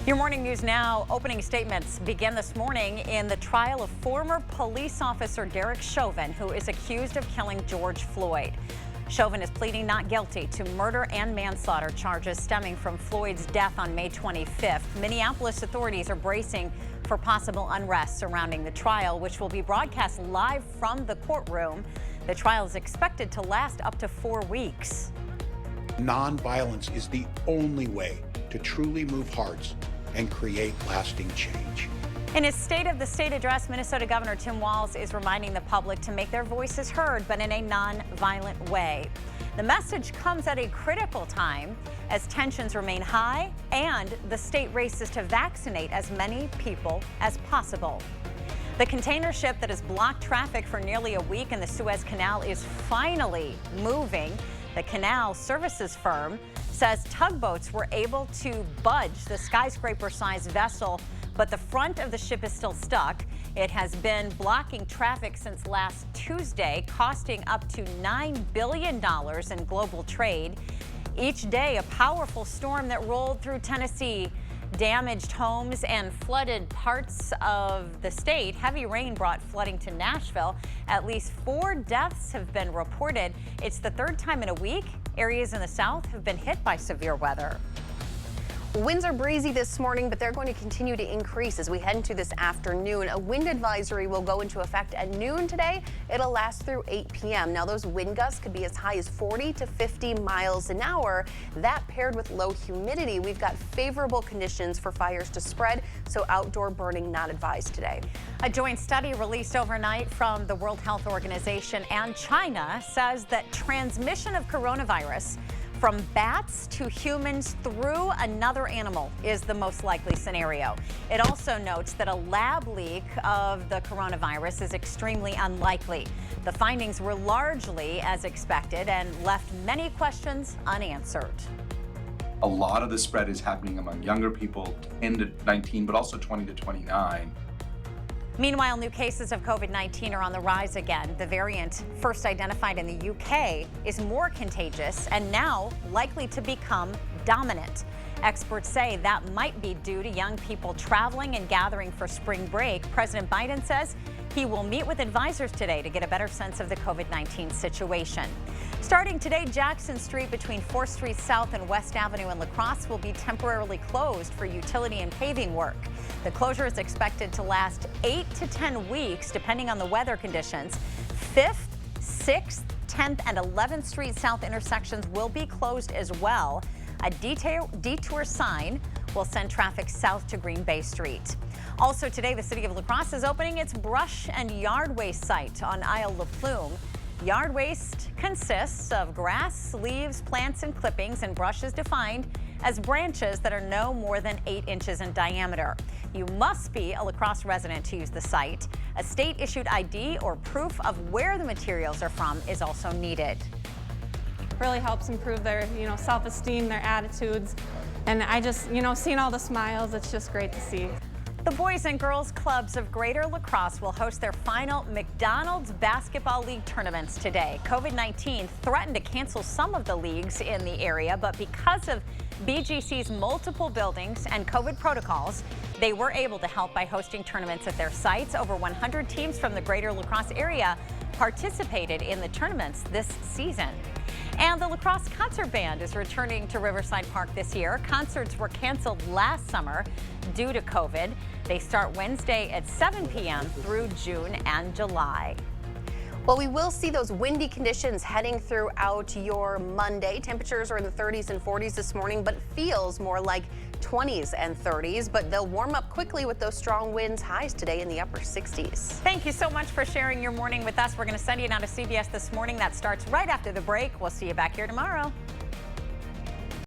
Your morning news now. Opening statements begin this morning in the trial of former police officer Derek Chauvin, who is accused of killing George Floyd. Chauvin is pleading not guilty to murder and manslaughter charges stemming from Floyd's death on May 25th. Minneapolis authorities are bracing for possible unrest surrounding the trial, which will be broadcast live from the courtroom. The trial is expected to last up to 4 weeks. Nonviolence is the only way to truly move hearts and create lasting change. In his State of the State address, Minnesota Governor Tim Walz is reminding the public to make their voices heard, but in a non-violent way. The message comes at a critical time as tensions remain high and the state races to vaccinate as many people as possible. The container ship that has blocked traffic for nearly a week in the Suez Canal is finally moving. The canal services firm says tugboats were able to budge the skyscraper-sized vessel, but the front of the ship is still stuck. It has been blocking traffic since last Tuesday, costing up to $9 billion in global trade. Each day, a powerful storm that rolled through Tennessee damaged homes and flooded parts of the state. Heavy rain brought flooding to Nashville. At least 4 deaths have been reported. It's the 3rd time in a week areas in the south have been hit by severe weather. Winds are breezy this morning, but they're going to continue to increase as we head into this afternoon. A wind advisory will go into effect at noon today. It'll last through 8 p.m. Now, those wind gusts could be as high as 40 to 50 miles an hour. That paired with low humidity, we've got favorable conditions for fires to spread, so outdoor burning not advised today. A joint study released overnight from the World Health Organization and China says that transmission of coronavirus from bats to humans through another animal is the most likely scenario. It also notes that a lab leak of the coronavirus is extremely unlikely. The findings were largely as expected and left many questions unanswered. A lot of the spread is happening among younger people, 10 to 19, but also 20 to 29. Meanwhile, new cases of COVID-19 are on the rise again. The variant, first identified in the UK, is more contagious and now likely to become dominant. Experts say that might be due to young people traveling and gathering for spring break. President Biden says he will meet with advisors today to get a better sense of the COVID-19 situation. Starting today, Jackson Street between 4th Street South and West Avenue in La Crosse will be temporarily closed for utility and paving work. The closure is expected to last 8 to 10 weeks, depending on the weather conditions. 5th, 6th, 10th, and 11th Street South intersections will be closed as well. A detour sign will send traffic south to Green Bay Street. Also today, the city of La Crosse is opening its brush and yard waste site on Isle La Plume. Yard waste consists of grass, leaves, plants, and clippings, and brush is defined as branches that are no more than 8 inches in diameter. You must be a La Crosse resident to use the site. A state-issued ID or proof of where the materials are from is also needed. Really helps improve their, self-esteem, their attitudes. And I just, seeing all the smiles, it's just great to see. The Boys and Girls Clubs of Greater La Crosse will host their final McDonald's Basketball League tournaments today. COVID-19 threatened to cancel some of the leagues in the area, but because of BGC's multiple buildings and COVID protocols, they were able to help by hosting tournaments at their sites. Over 100 teams from the Greater La Crosse area participated in the tournaments this season. And the La Crosse Concert Band is returning to Riverside Park this year. Concerts were canceled last summer due to COVID. They start Wednesday at 7 p.m. through June and July. Well, we will see those windy conditions heading throughout your Monday. Temperatures are in the 30s and 40s this morning, but it feels more like 20s and 30s, but they'll warm up quickly with those strong winds. Highs today in the upper 60s. Thank you so much for sharing your morning with us. We're going to send you now to CBS This Morning. That starts right after the break. We'll see you back here tomorrow.